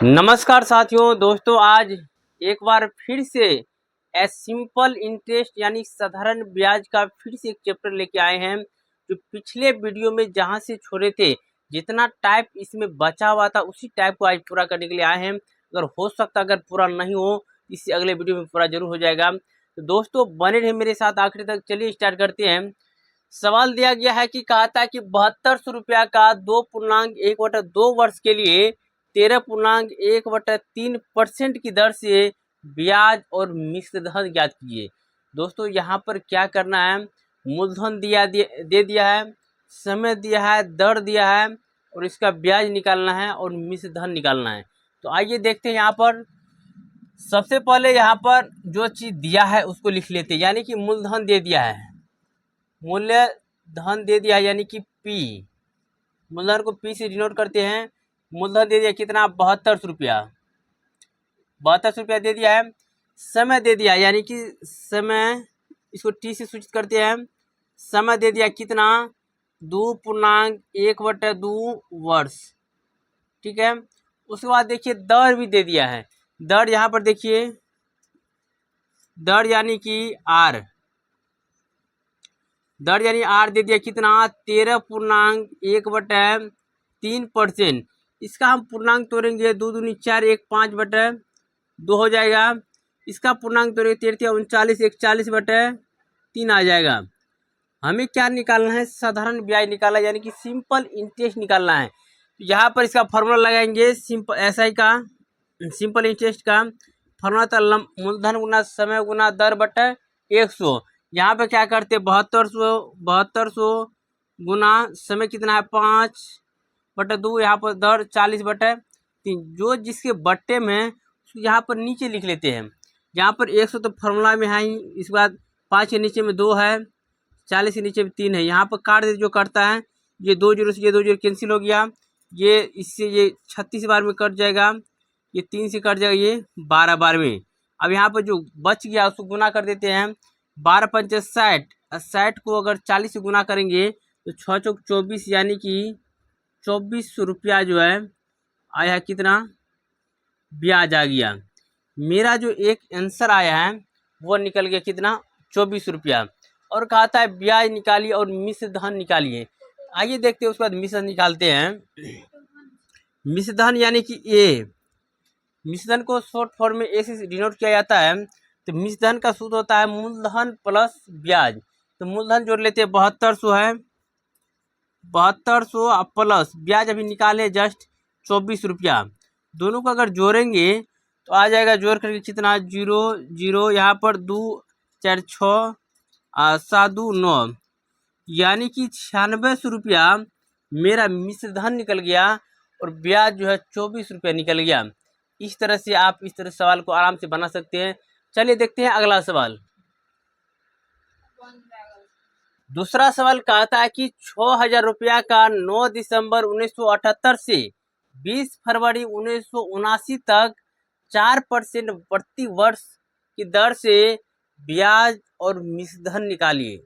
नमस्कार साथियों दोस्तों, आज एक बार फिर से ए सिंपल इंटरेस्ट यानी साधारण ब्याज का फिर से एक चैप्टर लेके आए हैं। जो पिछले वीडियो में जहां से छोड़े थे, जितना टाइप इसमें बचा हुआ था उसी टाइप को आज पूरा करने के लिए आए हैं। अगर हो सकता अगर पूरा नहीं हो इससे अगले वीडियो में पूरा जरूर हो जाएगा। तो दोस्तों बने रहे मेरे साथ आखिर तक। चलिए स्टार्ट करते हैं। सवाल दिया गया है कि कहा था कि 7200 रुपया का 2.1/2 वर्ष के लिए 13.1/3% की दर से ब्याज और मिश्र धन ज्ञात कीजिए। दोस्तों यहाँ पर क्या करना है, मूलधन दे दिया है, समय दिया है, दर दिया है और इसका ब्याज निकालना है और मिश्र धन निकालना है। तो आइए देखते हैं। यहाँ पर सबसे पहले यहाँ पर जो चीज़ दिया है उसको लिख लेते हैं, यानी कि मूलधन दे दिया है, मूल्य धन दे दिया है यानी कि पी। मूलधन को पी से डिनोट करते हैं। मूलधन दे दिया कितना, 7200 रुपया, 7200 रुपया दे दिया है। समय दे दिया यानी कि समय, इसको टी से सूचित करते हैं। समय दे दिया कितना, 2.1/2 वर्ष, ठीक है। उसके बाद देखिए दर भी दे दिया है। दर यहाँ पर देखिए, दर यानी कि आर, दर यानी आर दे दिया कितना, 13.1/3%। इसका हम पूर्णांक तोड़ेंगे, 2 दूनी 4, 1 5/2 हो जाएगा। इसका पूर्णांक तोड़ेंगे 3 39, 1 40/3 आ जाएगा। हमें क्या निकालना है, साधारण ब्याज निकालना है, यानी कि सिंपल इंटरेस्ट निकालना है। तो यहाँ पर इसका फॉर्मूला लगाएंगे, सिंपल एसआई का, सिंपल इंटरेस्ट का फॉर्मूला था मूलधन गुना समय गुना दर बटे 100। यहाँ पे क्या करते, 7200 गुना समय कितना है 5/2, यहाँ पर दर 40/3। जो जिसके बट्टे में यहाँ पर नीचे लिख लेते हैं। यहाँ पर 100 तो फॉर्मूला में है ही, इसके बाद 5 के नीचे में 2 है, 40 के नीचे में 3 है। यहाँ पर काट दे, जो करता है ये 2 जीरो से ये 2 जीरो कैंसिल हो गया, ये इससे ये 36 बार में कट जाएगा, ये 3 से कट जाएगा, ये 12 बार में। अब यहाँ पर जो बच गया उसको गुना कर देते हैं। 12 पंचे 60, 60 को अगर 40 से गुना करेंगे तो 6 चौक 24, यानी कि 2400 रुपया जो है आया, कितना ब्याज आ गया। मेरा जो एक आंसर आया है वो निकल गया कितना, 2400 रुपया। और कहा था ब्याज निकालिए और मिश्र धन निकालिए। आइए देखते हैं, उसके बाद मिश्र निकालते हैं। मिश्र धन यानी कि ए, मिश्र धन को शॉर्ट फॉर्म में ए से डिनोट किया जाता है। तो मिश्र धन का सूत्र होता है मूलधन प्लस ब्याज। तो मूलधन जोड़ लेते हैं, 7200 है, 7200 प्लस ब्याज अभी निकाले जस्ट 24 रुपया। दोनों को अगर जोड़ेंगे तो आ जाएगा, जोड़ करके कितना, 0 0, यहाँ पर 2 4 6 7 2 9, यानी कि 9600 रुपया मेरा मिश्र धन निकल गया और ब्याज जो है 24 रुपया निकल गया। इस तरह से आप इस तरह सवाल को आराम से बना सकते हैं। चलिए देखते हैं अगला सवाल। दूसरा सवाल कहता है कि 6000 रुपया का 9 दिसंबर 1978 से 20 फरवरी 1979 तक 4% प्रति वर्ष की दर से ब्याज और मिश्र धन निकालिए।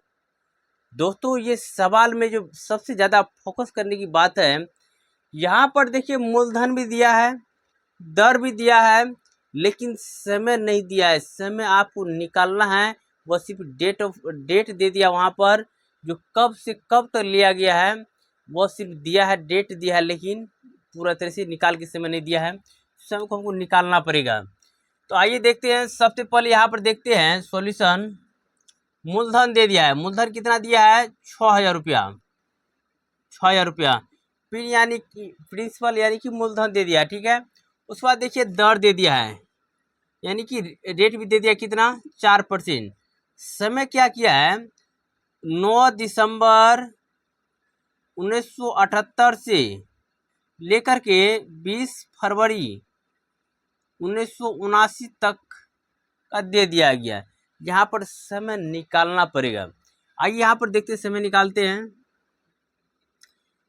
दोस्तों ये सवाल में जो सबसे ज़्यादा फोकस करने की बात है, यहाँ पर देखिए मूलधन भी दिया है, दर भी दिया है, लेकिन समय नहीं दिया है। समय आपको निकालना है, वह सिर्फ डेट दे दिया वहाँ पर, जो कब से कब तक लिया गया है वो सिर्फ दिया है, डेट दिया है, लेकिन पूरा तरह से निकाल के समय नहीं दिया है। समय को हमको निकालना पड़ेगा। तो आइए देखते हैं। सबसे पहले यहाँ पर देखते हैं सॉल्यूशन। मूलधन दे दिया है, मूलधन कितना दिया है, 6000 रुपया, 6000 रुपया। फिर यानी कि प्रिंसिपल यानी कि मूलधन दे दिया, ठीक है। उसके बाद देखिए दर दे दिया है, यानी कि रेट भी दे दिया, कितना, 4%। समय क्या किया है, 9 दिसंबर 1978 से लेकर के 20 फरवरी 1979 तक का दे दिया गया। यहाँ पर समय निकालना पड़ेगा। आइए यहाँ पर देखते हैं, समय निकालते हैं।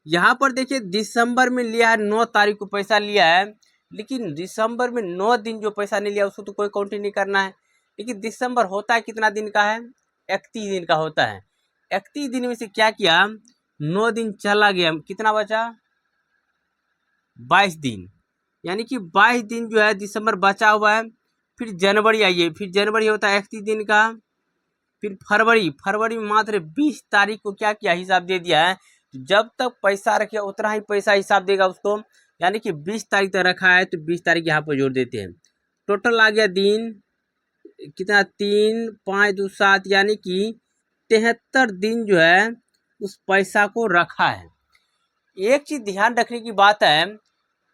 यहाँ पर देखिए दिसंबर में लिया है, 9 तारीख को पैसा लिया है, लेकिन दिसंबर में 9 दिन जो पैसा नहीं लिया उसको तो कोई काउंट नहीं करना है। लेकिन दिसंबर होता है कितना दिन का है, 31 दिन का होता है। 31 दिन में से क्या किया, 9 दिन चला गया, कितना बचा, 22 दिन। यानी कि 22 दिन जो है दिसंबर बचा हुआ है। फिर जनवरी आइए, फिर जनवरी होता है 31 दिन का। फिर फरवरी में मात्र 20 तारीख को क्या किया, हिसाब दे दिया है। जब तक पैसा रखे उतना ही पैसा हिसाब देगा उसको, यानी कि 20 तारीख तक रखा है तो 20 तारीख यहाँ पर जोड़ देते हैं। टोटल आ गया दिन कितना, 3 5 2 7, यानी कि 73 दिन जो है उस पैसा को रखा है। एक चीज ध्यान रखने की बात है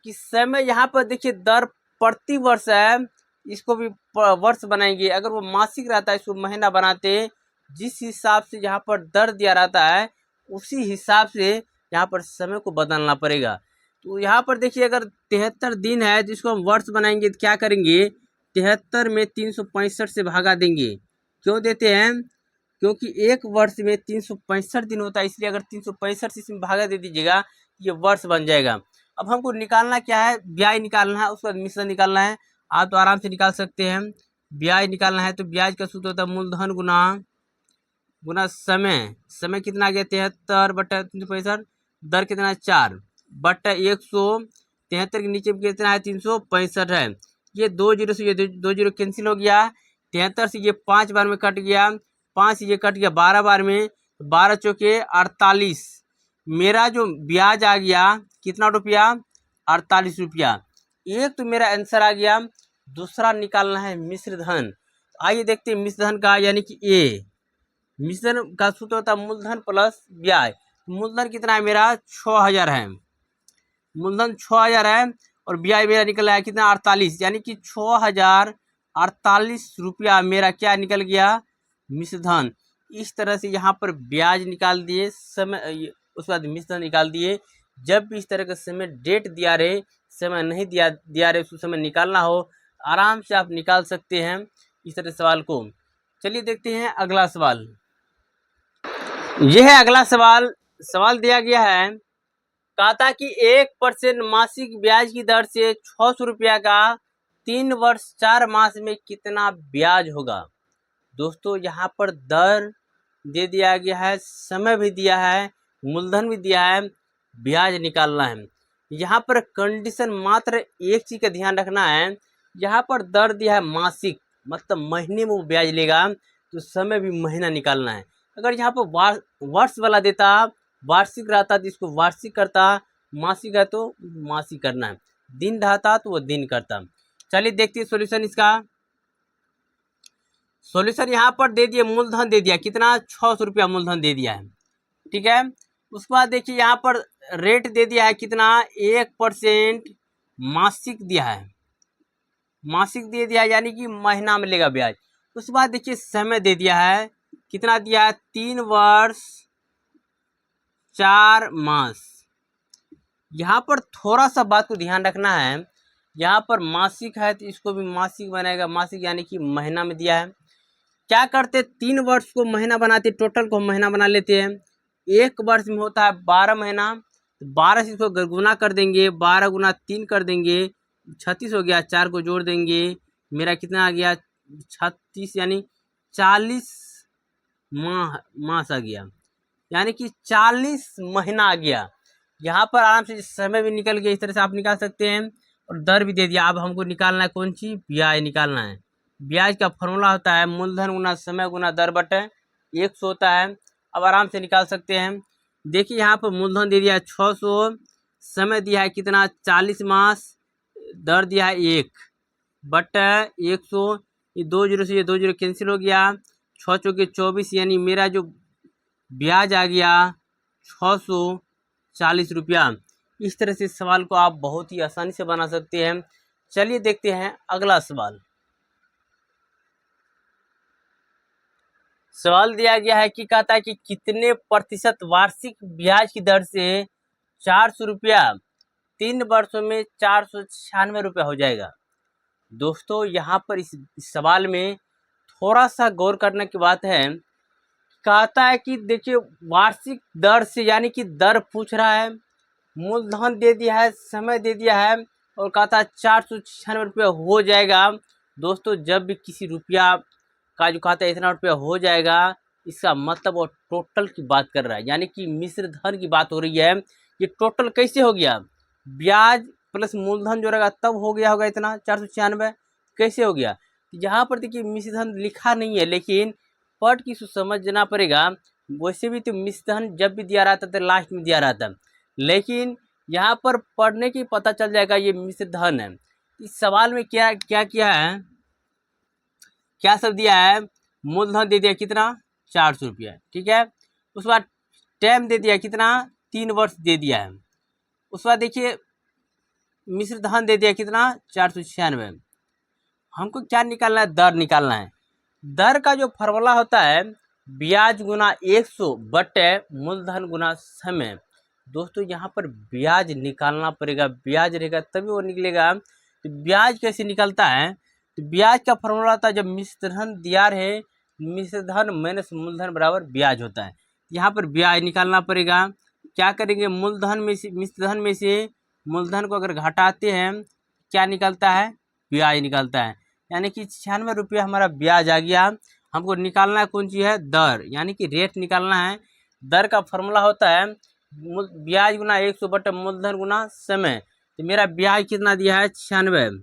कि समय यहाँ पर देखिए दर प्रति वर्ष है, इसको भी वर्ष बनाएंगे। अगर वो मासिक रहता है इसको महीना बनाते, जिस हिसाब से यहाँ पर दर दिया रहता है उसी हिसाब से यहाँ पर समय को बदलना पड़ेगा। तो यहाँ पर देखिए अगर 73 दिन है जिसको हम वर्ष बनाएंगे तो क्या करेंगे, 73 में 365 से भागा देंगे। क्यों देते हैं, क्योंकि एक वर्ष में 365 दिन होता है, इसलिए अगर 365 से इसमें भागा दे दीजिएगा ये वर्ष बन जाएगा। अब हमको निकालना क्या है, ब्याज निकालना है, उसका मिश्रण निकालना है। आप तो आराम से निकाल सकते हैं। ब्याज निकालना है तो ब्याज का सूत्र होता है मूलधन गुना समय कितना आ गया 73 बटा 365, दर कितना है 4 बटा 173 के नीचे कितना है 365 है। ये 2 जीरो से ये 2 जीरो कैंसिल हो गया। 73 से ये 5 बार में कट गया, 5 से ये कट गया 12 बार में, 12 चौके 48। मेरा जो ब्याज आ गया कितना रुपया, 48 रुपया। एक तो मेरा आंसर आ गया। दूसरा निकालना है मिश्र धन। आइए देखते हैं मिश्र धन का, यानी कि ए मिश्र धन का सूत्र होता है मूलधन प्लस ब्याज। मूलधन कितना है मेरा 6000 है, मूलधन 6000 है और ब्याज मेरा निकल आया कितना 48, यानी कि 6048 रुपया मेरा क्या निकल गया, मिश्र धन। इस तरह से यहाँ पर ब्याज निकाल दिए, समय उसके बाद मिश्र धन निकाल दिए। जब भी इस तरह का समय डेट दिया रहे, समय नहीं दिया रहे, उसको समय निकालना हो आराम से आप निकाल सकते हैं इस तरह सवाल को। चलिए देखते हैं अगला सवाल। यह है अगला सवाल। सवाल दिया गया है, कहा था कि 1% मासिक ब्याज की दर से 600 रुपया का 3 वर्ष 4 मास में कितना ब्याज होगा। दोस्तों यहाँ पर दर दे दिया गया है, समय भी दिया है, मूलधन भी दिया है, ब्याज निकालना है। यहाँ पर कंडीशन मात्र एक चीज का ध्यान रखना है, यहाँ पर दर दिया है मासिक, मतलब महीने में वो ब्याज लेगा, तो समय भी महीना निकालना है। अगर यहाँ पर वर्ष वाला देता, वार्षिक रहता तो इसको वार्षिक करता, मासिक है तो मासिक करना है, दिन रहता तो वो दिन करता। चलिए देखते हैं सॉल्यूशन इसका। सॉल्यूशन यहाँ पर दे दिए, मूलधन दे दिया कितना 600 रुपया मूलधन दे दिया है, ठीक है। उसके बाद देखिए यहाँ पर रेट दे दिया है कितना 1% मासिक दिया है, मासिक दे दिया यानी कि महीना में लेगा ब्याज। उसके बाद देखिए समय दे दिया है कितना दिया है 3 वर्ष 4 मास। यहाँ पर थोड़ा सा बात को ध्यान रखना है, यहाँ पर मासिक है तो इसको भी मासिक बनाएगा, मासिक यानी कि महीना में दिया है। क्या करते 3 वर्ष को महीना बनाते, टोटल को महीना बना लेते हैं। एक वर्ष में होता है 12 महीना, 12 से इसको गुना कर देंगे, 12 गुना 3 कर देंगे, 36 हो गया, 4 को जोड़ देंगे, मेरा कितना आ गया 36, यानी 40 मास आ गया, यानी कि 40 महीना आ गया। यहाँ पर आराम से समय भी निकल गया, इस तरह से आप निकाल सकते हैं। और दर भी दे दिया। अब हमको निकालना है कौन सी, ब्याज निकालना है। ब्याज का फॉर्मूला होता है मूलधन गुना समय गुना दर बटे 100 होता है। अब आराम से निकाल सकते हैं। देखिए यहाँ पर मूलधन दे दिया है 600, समय दिया है कितना 40 मास, दर दिया है 1 बटे 100। ये 2 जीरो से ये 2 जीरो कैंसिल हो गया, 6 चौके 24, यानी मेरा जो ब्याज आ गया 640 रुपया। इस तरह से सवाल को आप बहुत ही आसानी से बना सकते हैं। चलिए देखते हैं अगला सवाल। सवाल दिया गया है कि कहता है कि कितने प्रतिशत वार्षिक ब्याज की दर से 400 रुपया 3 वर्षों में 496 रुपया हो जाएगा। दोस्तों यहाँ पर इस सवाल में थोड़ा सा गौर करने की बात है। कहता है कि देखिए वार्षिक दर से, यानी कि दर पूछ रहा है, मूलधन दे दिया है, समय दे दिया है और कहता है 496 रुपया हो जाएगा। दोस्तों जब भी किसी रुपया का जो कहता है इतना रुपया हो जाएगा, इसका मतलब वो टोटल की बात कर रहा है, यानी कि मिश्र धन की बात हो रही है। ये टोटल कैसे हो गया, ब्याज प्लस मूलधन जो रहेगा तब हो गया होगा इतना 496। कैसे हो गया? यहाँ पर देखिए मिश्र धन लिखा नहीं है, लेकिन पढ़ के समझना पड़ेगा। वैसे भी तो मिश्र धन जब भी दिया रहता था लास्ट में दिया रहता, लेकिन यहाँ पर पढ़ने की पता चल जाएगा ये मिश्र धन है। इस सवाल में क्या क्या किया है, क्या सब दिया है? मूलधन दे दिया कितना? 400 रुपया, ठीक है। उसके बाद टाइम दे दिया कितना? 3 वर्ष दे दिया है। उसके बाद देखिए मिश्र धन दे दिया कितना? 496। हमको क्या निकालना है? दर निकालना है। दर का जो फॉर्मूला होता है ब्याज गुना 100 बटे मूलधन गुना समय। दोस्तों यहाँ पर ब्याज निकालना पड़ेगा, ब्याज रहेगा तभी वो निकलेगा। तो ब्याज कैसे निकलता है? तो ब्याज का फॉर्मूला होता है जब मिश्र धन दिया रहे, मिश्र धन माइनस मूलधन बराबर ब्याज होता है। यहाँ पर ब्याज निकालना पड़ेगा। क्या करेंगे? मूलधन में से, मिश्र धन में से मूलधन को अगर घटाते हैं क्या निकलता है? ब्याज निकलता है। यानी कि 96 रुपया हमारा ब्याज आ गया। हमको निकालना है कौन चीज़ है? दर, यानी कि रेट निकालना है। दर का फॉर्मूला होता है ब्याज गुना 100 बटे मूलधन गुना समय। तो मेरा ब्याज कितना दिया है? 96।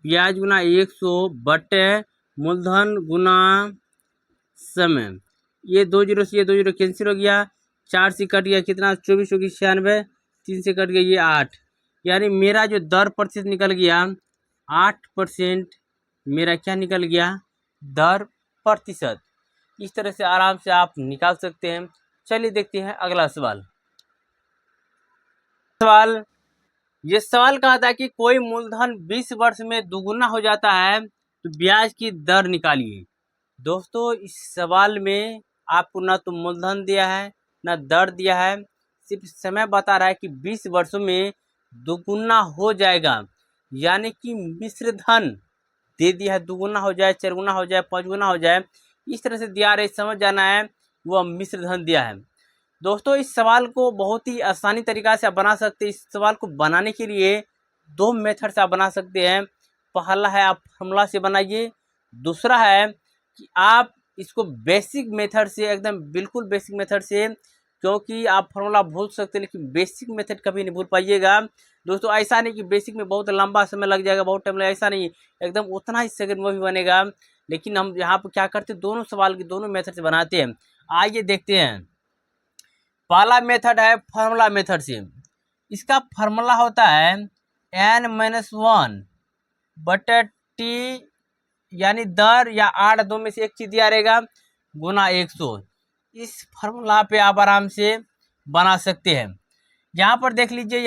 ब्याज गुना 100 बटे मूलधन गुना समय। ये 2 जीरो से ये 2 जीरो कैंसिल हो गया, 4 से कट गया कितना? 24 होगी 96, 3 से कट गया ये 8। यानी मेरा जो दर प्रतिशत निकल गया 8% मेरा क्या निकल गया? दर प्रतिशत। इस तरह से आराम से आप निकाल सकते हैं। चलिए देखते हैं अगला सवाल। ये सवाल कहा था कि कोई मूलधन 20 वर्ष में दुगुना हो जाता है तो ब्याज की दर निकालिए। दोस्तों इस सवाल में आपको ना तो मूलधन दिया है ना दर दिया है, सिर्फ समय बता रहा है कि 20 वर्षों में दुगुना हो जाएगा। यानी कि मिश्र धन दे दिया है, दुगुना हो जाए, 4 गुना हो जाए, 5 गुना हो जाए, इस तरह से दिया रहे, समझ जाना है वह मिश्र धन दिया है। दोस्तों इस सवाल को बहुत ही आसानी तरीका से आप बना सकते हैं। इस सवाल को बनाने के लिए 2 मेथड से आप बना सकते हैं। पहला है आप फॉर्मूला से बनाइए, दूसरा है कि आप इसको बेसिक मेथड से, एकदम बिल्कुल बेसिक मेथड से, क्योंकि आप फॉर्मूला भूल सकते हैं लेकिन बेसिक मेथड कभी नहीं भूल पाइएगा। दोस्तों ऐसा नहीं कि बेसिक में बहुत लंबा समय लग जाएगा, बहुत टाइम लगेगा, ऐसा नहीं, एकदम उतना ही सेकंड में भी बनेगा। लेकिन हम यहाँ पर क्या करते हैं, दोनों सवाल की दोनों मेथड से बनाते हैं। आइए देखते हैं। पहला मेथड है फार्मूला मेथड से। इसका फार्मूला होता है n-1 बटे टी, यानी दर या 8 दो में से एक चीज दिया रहेगा, गुना 100। इस फार्मूला पे आप आराम से बना सकते हैं। यहाँ पर देख लीजिए